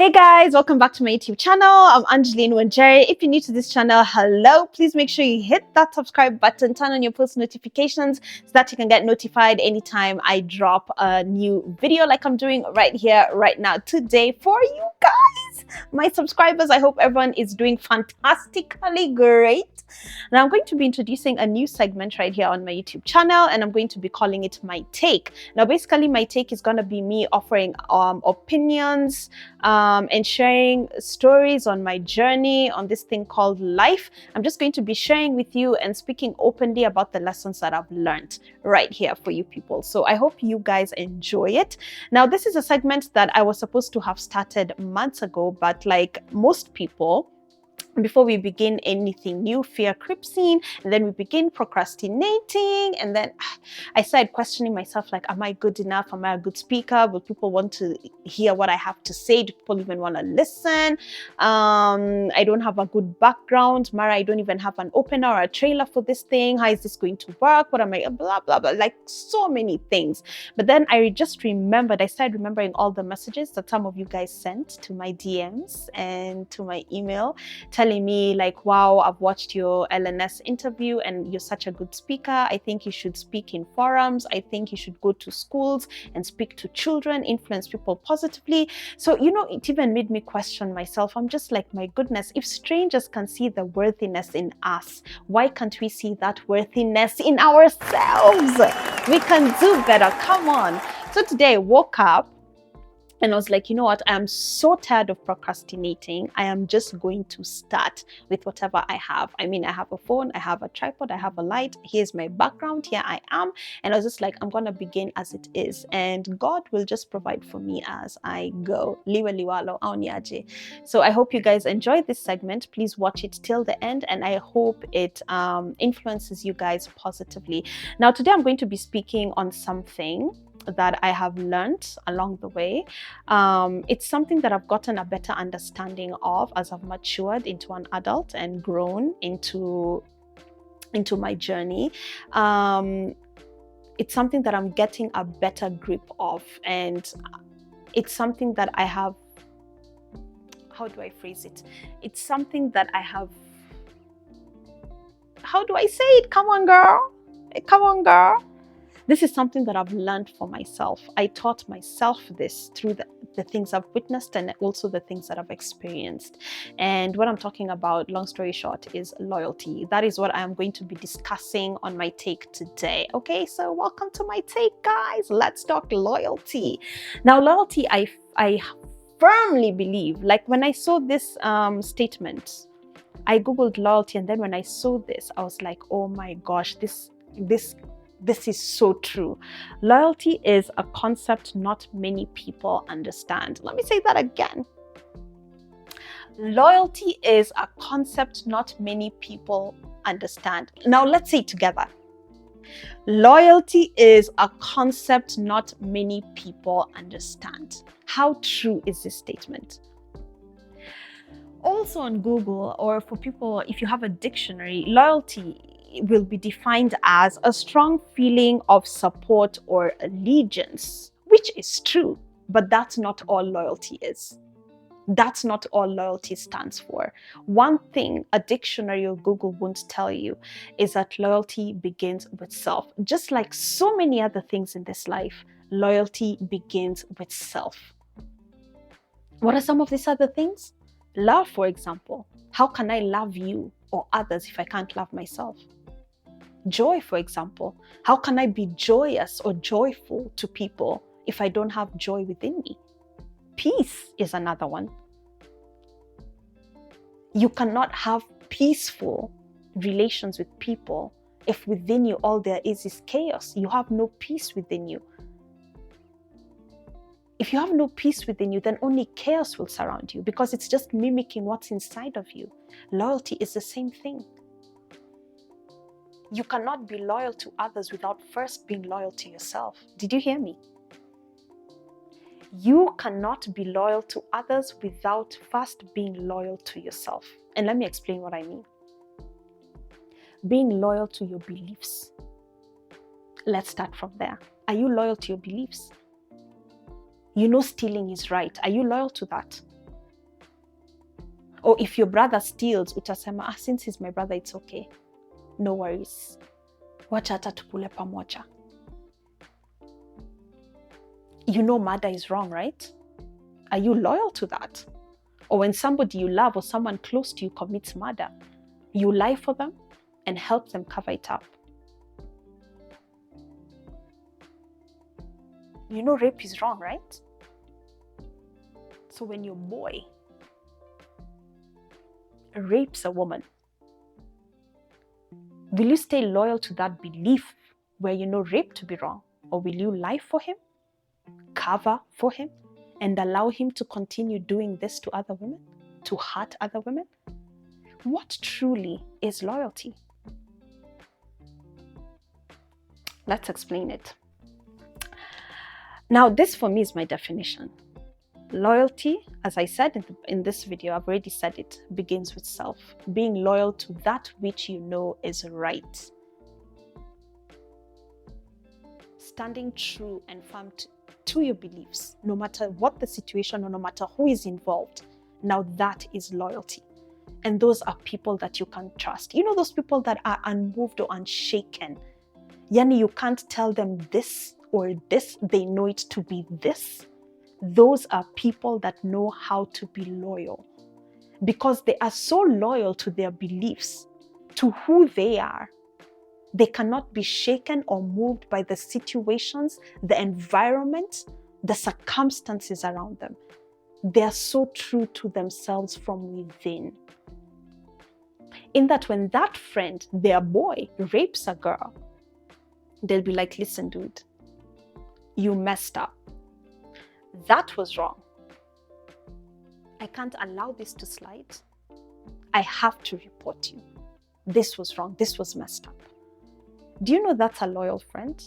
Hey guys, welcome back to my YouTube channel. I'm Angeline Wanjeri. If you're new to this channel, hello. Please make sure you hit that subscribe button, turn on your post notifications so that you can get notified anytime I drop a new video like I'm doing right here, right now, today for you guys, my subscribers. I hope everyone is doing fantastically great. Now I'm going to be introducing a new segment right here on my YouTube channel, and I'm going to be calling it My Take. Now basically my take is going to be me offering opinions, and sharing stories on my journey on this thing called life. I'm just going to be sharing with you and speaking openly about the lessons that I've learned right here for you people. So I hope you guys enjoy it. Now, this is a segment that I was supposed to have started months ago, but like most people, before we begin anything new, fear creeps in, and then we begin procrastinating, and then I started questioning myself, like, am I good enough? Am I a good speaker? Will people want to hear what I have to say? Do people even want to listen? I don't have a good background. Mara, I don't even have an opener or a trailer for this thing. How is this going to work? What am I, blah, blah, blah, like so many things. But then I just remembered, I started remembering all the messages that some of you guys sent to my DMs and to my email, telling me like, wow, I've watched your LNS interview and you're such a good speaker. I think you should speak in forums. I think you should go to schools and speak to children, influence people positively. So, you know, it even made me question myself. I'm just like, my goodness, if strangers can see the worthiness in us, why can't we see that worthiness in ourselves? We can do better. Come on. So today I woke up and I was like, you know what? I am so tired of procrastinating. I am just going to start with whatever I have. I mean, I have a phone, I have a tripod, I have a light. Here's my background. Here I am. And I was just like, I'm going to begin as it is. And God will just provide for me as I go. Liwe liwalo aonyaje. So I hope you guys enjoyed this segment. Please watch it till the end. And I hope it influences you guys positively. Now, today I'm going to be speaking on something that I have learned along the way. It's something that I've gotten a better understanding of as I've matured into an adult and grown into my journey. It's something that I'm getting a better grip of, and it's something that I have, how do I phrase it? It's something that I have, how do I say it? Come on, girl. Come on, girl. This is something that I've learned for myself. I taught myself this through the things I've witnessed and also the things that I've experienced. And what I'm talking about, long story short, is loyalty. That is what I'm going to be discussing on My Take today. Okay, so welcome to My Take, guys. Let's talk loyalty. Now, loyalty, I firmly believe, like when I saw this statement, I Googled loyalty, and then when I saw this, I was like, oh my gosh, this is so true. Loyalty is a concept not many people understand. Let me say that again. Loyalty is a concept not many people understand. Now let's say it together. Loyalty is a concept not many people understand. How true is this statement? Also on Google, or for people, if you have a dictionary, loyalty will be defined as a strong feeling of support or allegiance, which is true, but that's not all loyalty is. That's not all loyalty stands for. One thing a dictionary or Google won't tell you is that loyalty begins with self. Just like so many other things in this life, loyalty begins with self. What are some of these other things? Love, for example. How can I love you or others if I can't love myself? Joy, for example. How can I be joyous or joyful to people if I don't have joy within me? Peace is another one. You cannot have peaceful relations with people if within you all there is chaos. You have no peace within you. If you have no peace within you, then only chaos will surround you because it's just mimicking what's inside of you. Loyalty is the same thing. You cannot be loyal to others without first being loyal to yourself. Did you hear me? You cannot be loyal to others without first being loyal to yourself. And let me explain what I mean. Being loyal to your beliefs. Let's start from there. Are you loyal to your beliefs? You know stealing is right. Are you loyal to that? Or if your brother steals, utasema, since he's my brother, it's okay. No worries. Wacha hata tukule pamoja. You know murder is wrong, right? Are you loyal to that? Or when somebody you love or someone close to you commits murder, you lie for them and help them cover it up. You know rape is wrong, right? So when your boy rapes a woman, will you stay loyal to that belief where you know rape to be wrong? Or will you lie for him, cover for him, and allow him to continue doing this to other women, to hurt other women? What truly is loyalty? Let's explain it. Now, this for me is my definition. Loyalty, as I said in this video, I've already said it, begins with self. Being loyal to that which you know is right. Standing true and firm to your beliefs, no matter what the situation or no matter who is involved. Now that is loyalty. And those are people that you can trust. You know those people that are unmoved or unshaken. Yani, you can't tell them this or this, they know it to be this. Those are people that know how to be loyal because they are so loyal to their beliefs, to who they are. They cannot be shaken or moved by the situations, the environment, the circumstances around them. They are so true to themselves from within. In that when that friend, their boy, rapes a girl, they'll be like, listen, dude, you messed up. That was wrong. I can't allow this to slide. I have to report you. This was wrong. This was messed up. Do you know that's a loyal friend?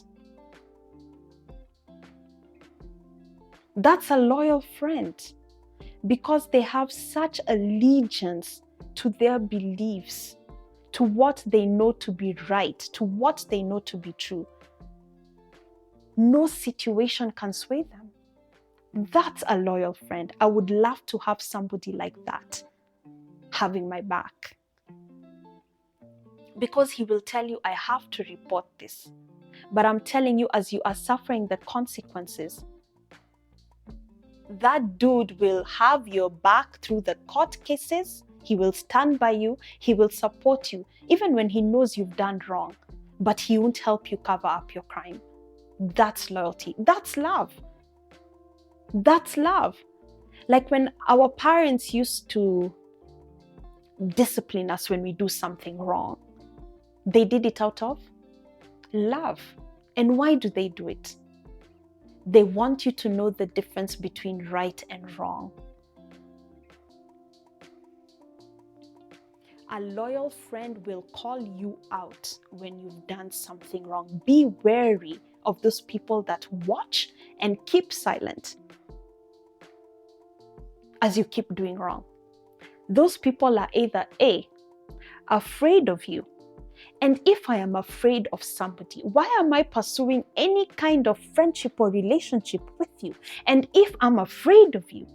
That's a loyal friend because they have such allegiance to their beliefs, to what they know to be right, to what they know to be true. No situation can sway them. That's a loyal friend. I would love to have somebody like that having my back. Because he will tell you, I have to report this. But I'm telling you, as you are suffering the consequences, that dude will have your back through the court cases. He will stand by you. He will support you, even when he knows you've done wrong. But he won't help you cover up your crime. That's loyalty. That's love. That's love. Like when our parents used to discipline us when we do something wrong, they did it out of love. And why do they do it? They want you to know the difference between right and wrong. A loyal friend will call you out when you've done something wrong. Be wary of those people that watch and keep silent as you keep doing wrong. Those people are either A, afraid of you. And if I am afraid of somebody, why am I pursuing any kind of friendship or relationship with you? And if I'm afraid of you,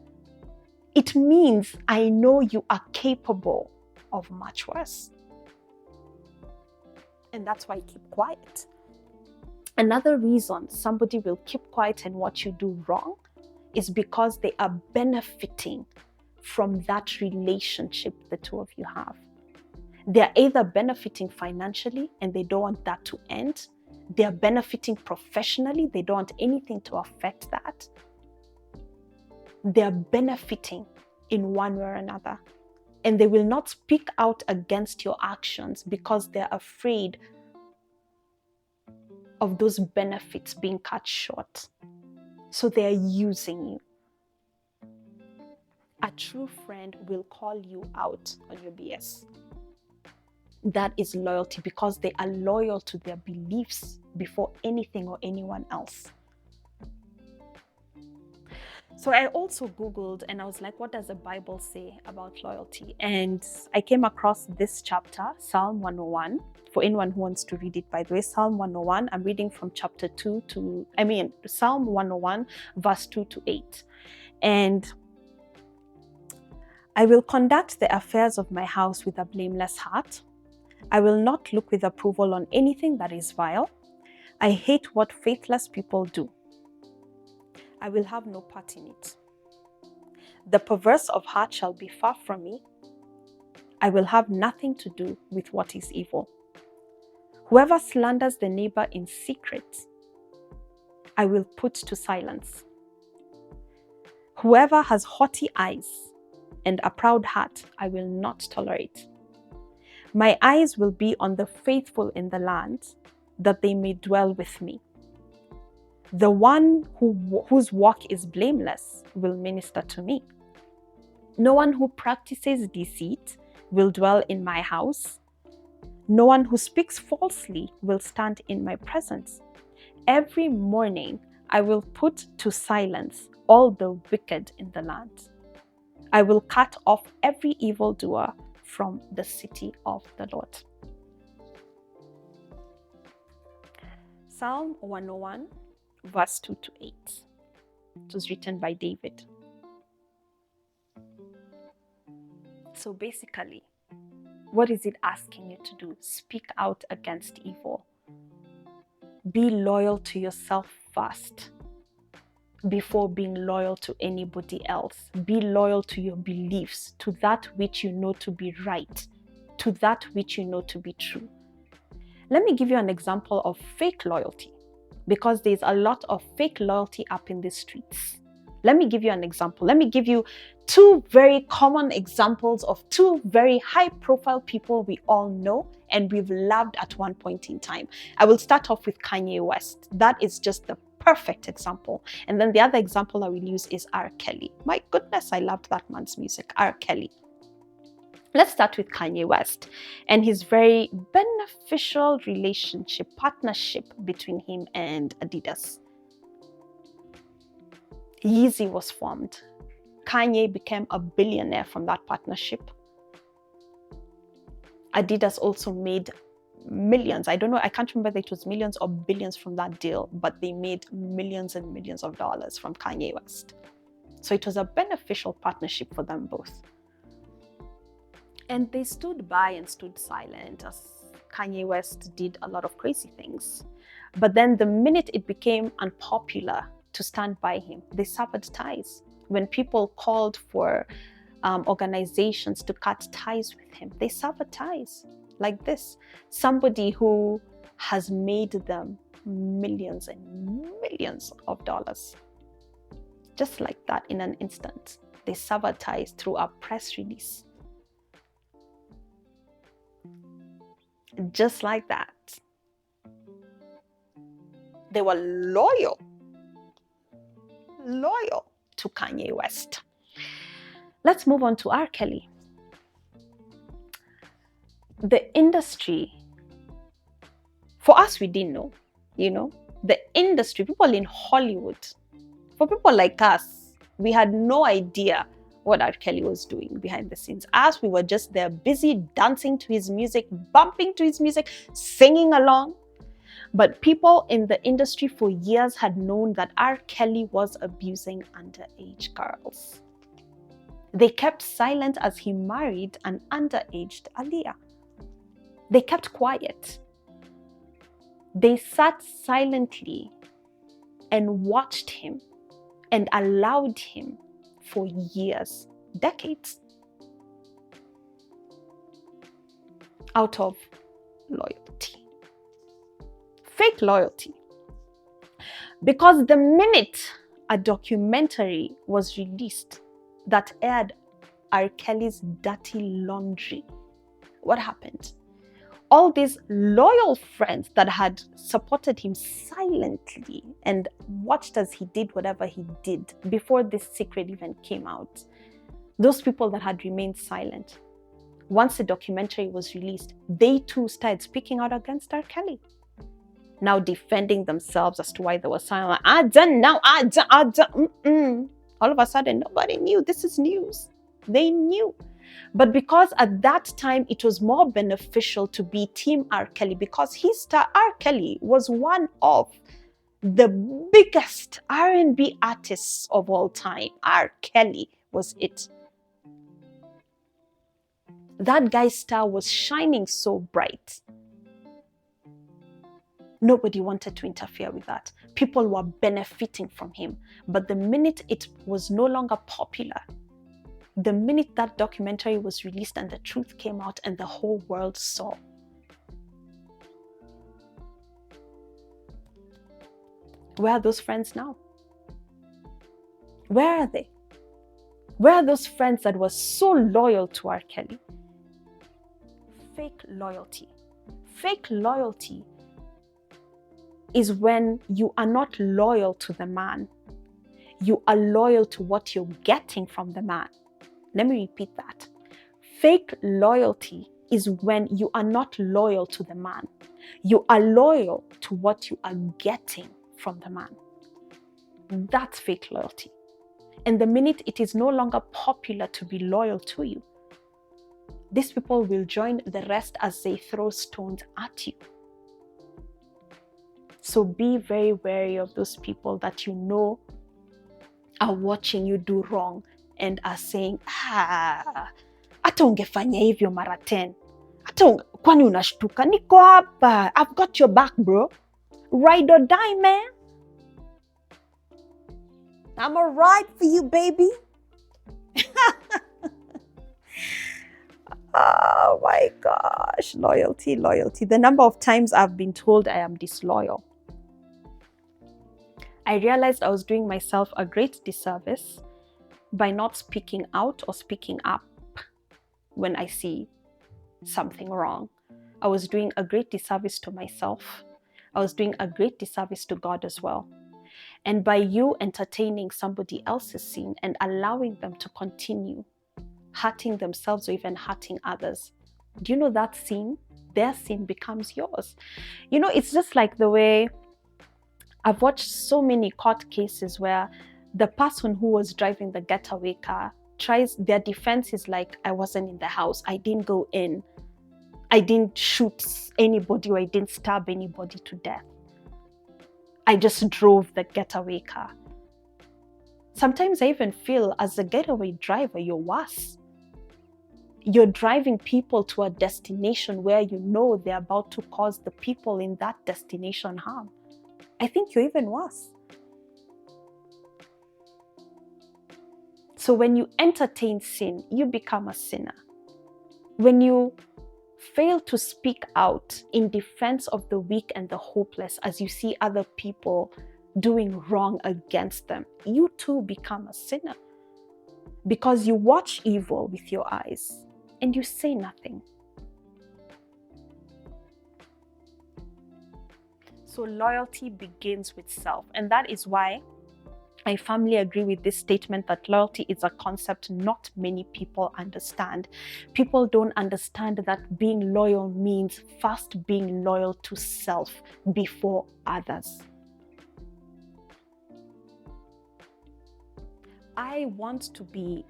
it means I know you are capable of much worse. And that's why I keep quiet. Another reason somebody will keep quiet and watch you do wrong is because they are benefiting from that relationship the two of you have. They're either benefiting financially and they don't want that to end. They're benefiting professionally. They don't want anything to affect that. They're benefiting in one way or another. And they will not speak out against your actions because they're afraid of those benefits being cut short. So they're using you. A true friend will call you out on your BS. That is loyalty because they are loyal to their beliefs before anything or anyone else. So I also Googled and I was like, what does the Bible say about loyalty? And I came across this chapter, Psalm 101. For anyone who wants to read it, by the way, Psalm 101, I'm reading from Psalm 101, verse 2 to 8. And I will conduct the affairs of my house with a blameless heart. I will not look with approval on anything that is vile. I hate what faithless people do. I will have no part in it. The perverse of heart shall be far from me. I will have nothing to do with what is evil. Whoever slanders the neighbor in secret, I will put to silence. Whoever has haughty eyes and a proud heart, I will not tolerate. My eyes will be on the faithful in the land, that they may dwell with me. The one whose walk is blameless will minister to me. No one who practices deceit will dwell in my house. No one who speaks falsely will stand in my presence. Every morning I will put to silence all the wicked in the land. I will cut off every evildoer from the city of the Lord. Psalm 101, verse 2 to 8. It was written by David. So basically, what is it asking you to do? Speak out against evil. Be loyal to yourself first before being loyal to anybody else. Be loyal to your beliefs, to that which you know to be right, to that which you know to be true. Let me give you an example of fake loyalty, because there's a lot of fake loyalty up in the streets. Let me give you an example. Let me give you two very common examples of two very high-profile people we all know and we've loved at one point in time. I will start off with Kanye West. That is just the perfect example. And then the other example I will use is R. Kelly. My goodness, I loved that man's music, R. Kelly. Let's start with Kanye West and his very beneficial partnership between him and Adidas. Yeezy was formed. Kanye became a billionaire from that partnership. Adidas also made millions. I don't know, I can't remember whether it was millions or billions from that deal, but they made millions and millions of dollars from Kanye West. So it was a beneficial partnership for them both. And they stood by and stood silent as Kanye West did a lot of crazy things. But then the minute it became unpopular to stand by him, they severed ties. When people called for organizations to cut ties with him, they severed ties like this. Somebody who has made them millions and millions of dollars. Just like that, in an instant, they severed ties through a press release. Just like that. They were loyal to Kanye West. Let's move on to R. Kelly. The industry, for us, we didn't know, the industry, people in Hollywood, for people like us, we had no idea what R. Kelly was doing behind the scenes. As we were just there busy dancing to his music, bumping to his music, singing along. But people in the industry for years had known that R. Kelly was abusing underage girls. They kept silent as he married an underaged Aaliyah. They kept quiet. They sat silently and watched him and allowed him for years, decades, out of loyalty. Fake loyalty. Because the minute a documentary was released that aired R. Kelly's dirty laundry, what happened? All these loyal friends that had supported him silently and watched as he did whatever he did before this secret even came out, those people that had remained silent, once the documentary was released, they too started speaking out against R. Kelly. Now defending themselves as to why they were silent. I don't know. All of a sudden, nobody knew. This is news. They knew. But because at that time, it was more beneficial to be Team R. Kelly, because R. Kelly was one of the biggest R&B artists of all time. R. Kelly was it. That guy's star was shining so bright. Nobody wanted to interfere with that. People were benefiting from him. But the minute it was no longer popular, the minute that documentary was released and the truth came out and the whole world saw, where are those friends now? Where are they? Where are those friends that were so loyal to R. Kelly? Fake loyalty. Fake loyalty is when you are not loyal to the man. You are loyal to what you're getting from the man. Let me repeat that. Fake loyalty is when you are not loyal to the man. You are loyal to what you are getting from the man. That's fake loyalty. And the minute it is no longer popular to be loyal to you, these people will join the rest as they throw stones at you. So be very wary of those people that you know are watching you do wrong and are saying, hata ungefanya hivyo mara 10. Kwani unashtuka? Niko hapa. I've got your back, bro. Ride or die, man. I'm a ride for you, baby. Oh my gosh. Loyalty. The number of times I've been told I am disloyal. I realized I was doing myself a great disservice by not speaking out or speaking up when I see something wrong. I was doing a great disservice to myself. I was doing a great disservice to God as well. And by you entertaining somebody else's sin and allowing them to continue hurting themselves or even hurting others, do you know that sin, their sin becomes yours? You know, it's just like the way I've watched so many court cases where the person who was driving the getaway car their defense is like, I wasn't in the house, I didn't go in, I didn't shoot anybody or I didn't stab anybody to death. I just drove the getaway car. Sometimes I even feel as a getaway driver, you're worse. You're driving people to a destination where you know they're about to cause the people in that destination harm. I think you're even worse. So when you entertain sin, you become a sinner. When you fail to speak out in defense of the weak and the hopeless as you see other people doing wrong against them, you too become a sinner. Because you watch evil with your eyes and you say nothing. So loyalty begins with self. And that is why I firmly agree with this statement that loyalty is a concept not many people understand. People don't understand that being loyal means first being loyal to self before others. I want to be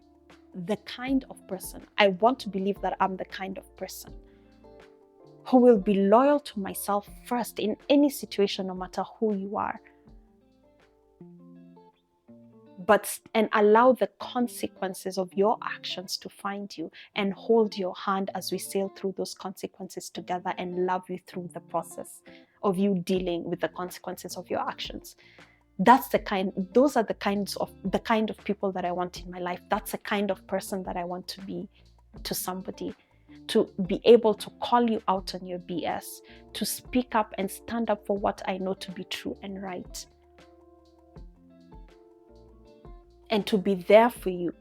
the kind of person, I want to believe that I'm the kind of person who will be loyal to myself first in any situation, no matter who you are. And allow the consequences of your actions to find you and hold your hand as we sail through those consequences together and love you through the process of you dealing with the consequences of your actions. Those are the kind of people that I want in my life. That's the kind of person that I want to be to somebody, to be able to call you out on your BS, to speak up and stand up for what I know to be true and right. And to be there for you.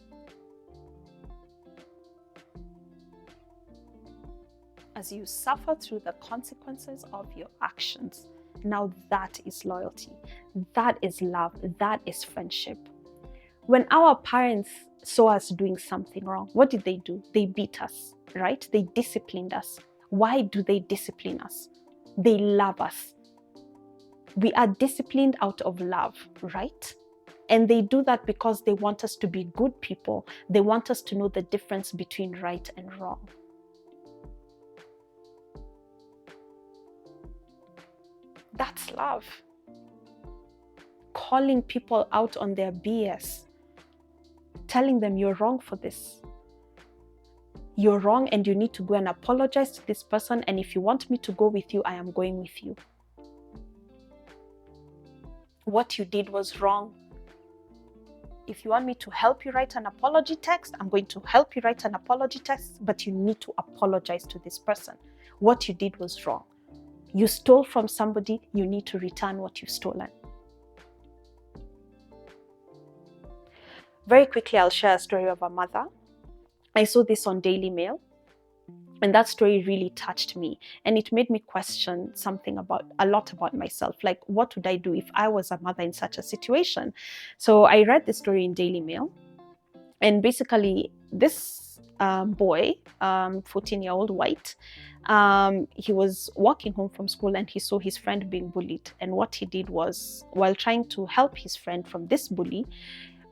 As you suffer through the consequences of your actions. Now that is loyalty. That is love. That is friendship. When our parents saw us doing something wrong, what did they do? They beat us, right? They disciplined us. Why do they discipline us? They love us. We are disciplined out of love, right? And they do that because they want us to be good people. They want us to know the difference between right and wrong. That's love. Calling people out on their BS. Telling them you're wrong for this. You're wrong and you need to go and apologize to this person. And if you want me to go with you, I am going with you. What you did was wrong. If you want me to help you write an apology text, I'm going to help you write an apology text, but you need to apologize to this person. What you did was wrong. You stole from somebody, you need to return what you've stolen. Very quickly, I'll share a story of a mother. I saw this on Daily Mail, and that story really touched me, and it made me question a lot about myself. Like, what would I do if I was a mother in such a situation? So I read the story in Daily Mail, and basically this boy, 14-year-old white, he was walking home from school and he saw his friend being bullied. And what he did was, while trying to help his friend from this bully,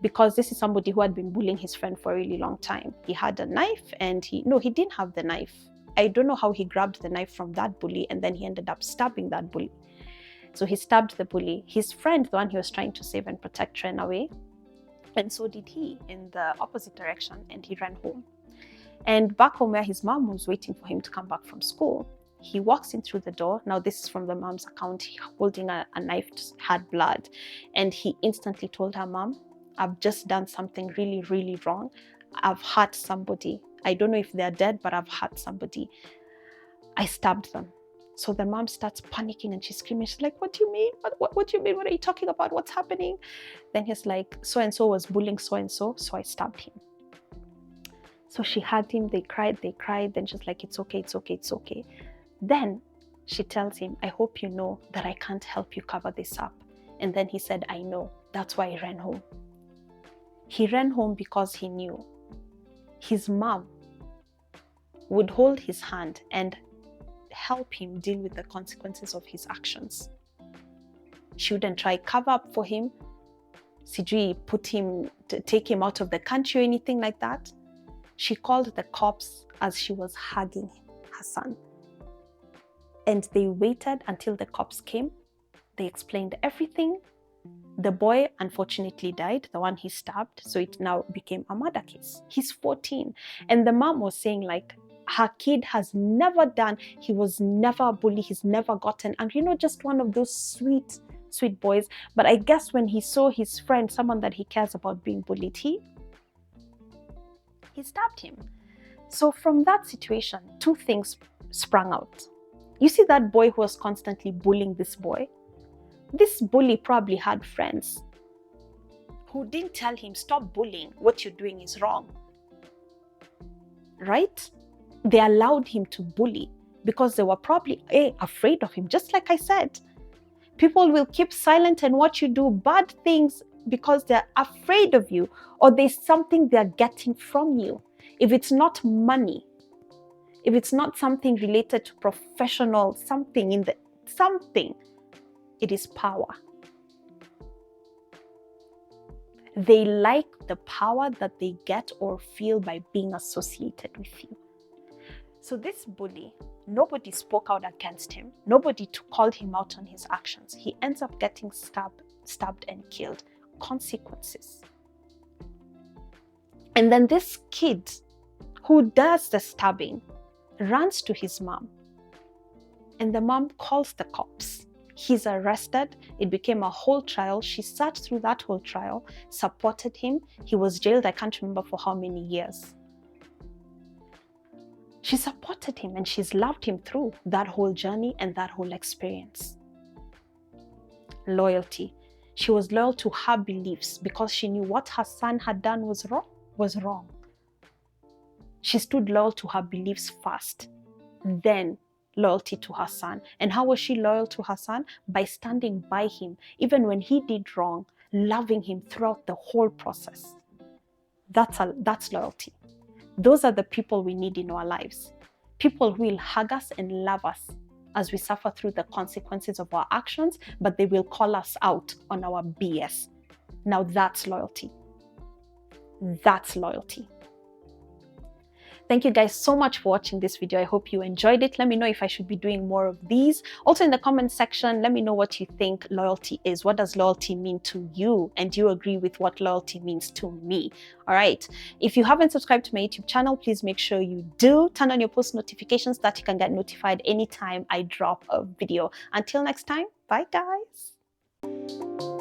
because this is somebody who had been bullying his friend for a really long time. He had a knife and he didn't have the knife. I don't know how he grabbed the knife from that bully and then he ended up stabbing that bully. So he stabbed the bully. His friend, the one he was trying to save and protect, ran away. And so did he, in the opposite direction, and he ran home. And back home where his mom was waiting for him to come back from school, he walks in through the door. Now this is from the mom's account, holding a knife, had blood. And he instantly told her, "Mom, I've just done something really, really wrong. I've hurt somebody. I don't know if they're dead, but I've hurt somebody. I stabbed them." So the mom starts panicking and she's screaming. She's like, "What do you mean? What do you mean? What are you talking about? What's happening?" Then he's like, "So-and-so was bullying so-and-so, so I stabbed him." So she hugged him, they cried. Then she's like, "It's okay, it's okay, it's okay." Then she tells him, "I hope you know that I can't help you cover this up." And then he said, "I know. That's why I ran home." He ran home because he knew his mom would hold his hand and help him deal with the consequences of his actions. She wouldn't try cover up for him, sijui take him out of the country or anything like that. She called the cops as she was hugging her son. And they waited until the cops came. They explained everything. The boy unfortunately died, the one he stabbed, so it now became a murder case. He's 14. And the mom was saying, like, her kid has never done, he was never a bully, he's never gotten angry, just one of those sweet, sweet boys. But I guess when he saw his friend, someone that he cares about, being bullied, he stabbed him. So from that situation, two things sprang out. You see that boy who was constantly bullying this boy? This bully probably had friends who didn't tell him, "Stop bullying, what you're doing is wrong." Right? They allowed him to bully because they were probably afraid of him. Just like I said, people will keep silent and watch you do bad things because they're afraid of you, or there's something they're getting from you. If it's not money, if it's not something related to professional, something, it is power. They like the power that they get or feel by being associated with you. So this bully, nobody spoke out against him. Nobody called him out on his actions. He ends up getting stabbed and killed. Consequences. And then this kid who does the stabbing runs to his mom. And the mom calls the cops. He's arrested. It became a whole trial. She sat through that whole trial, supported him. He was jailed, I can't remember for how many years. She supported him and she's loved him through that whole journey and that whole experience. Loyalty. She was loyal to her beliefs because she knew what her son had done was wrong. She stood loyal to her beliefs first, then loyalty to her son. And how was she loyal to her son? By standing by him, even when he did wrong, loving him throughout the whole process. That's loyalty. Those are the people we need in our lives. People who will hug us and love us as we suffer through the consequences of our actions, but they will call us out on our BS. Now that's loyalty. That's loyalty. Thank you guys so much for watching this video. I hope you enjoyed it. Let me know if I should be doing more of these. Also in the comment section, let me know what you think loyalty is. What does loyalty mean to you? And do you agree with what loyalty means to me? All right. If you haven't subscribed to my YouTube channel, please make sure you do. Turn on your post notifications so that you can get notified anytime I drop a video. Until next time, bye guys.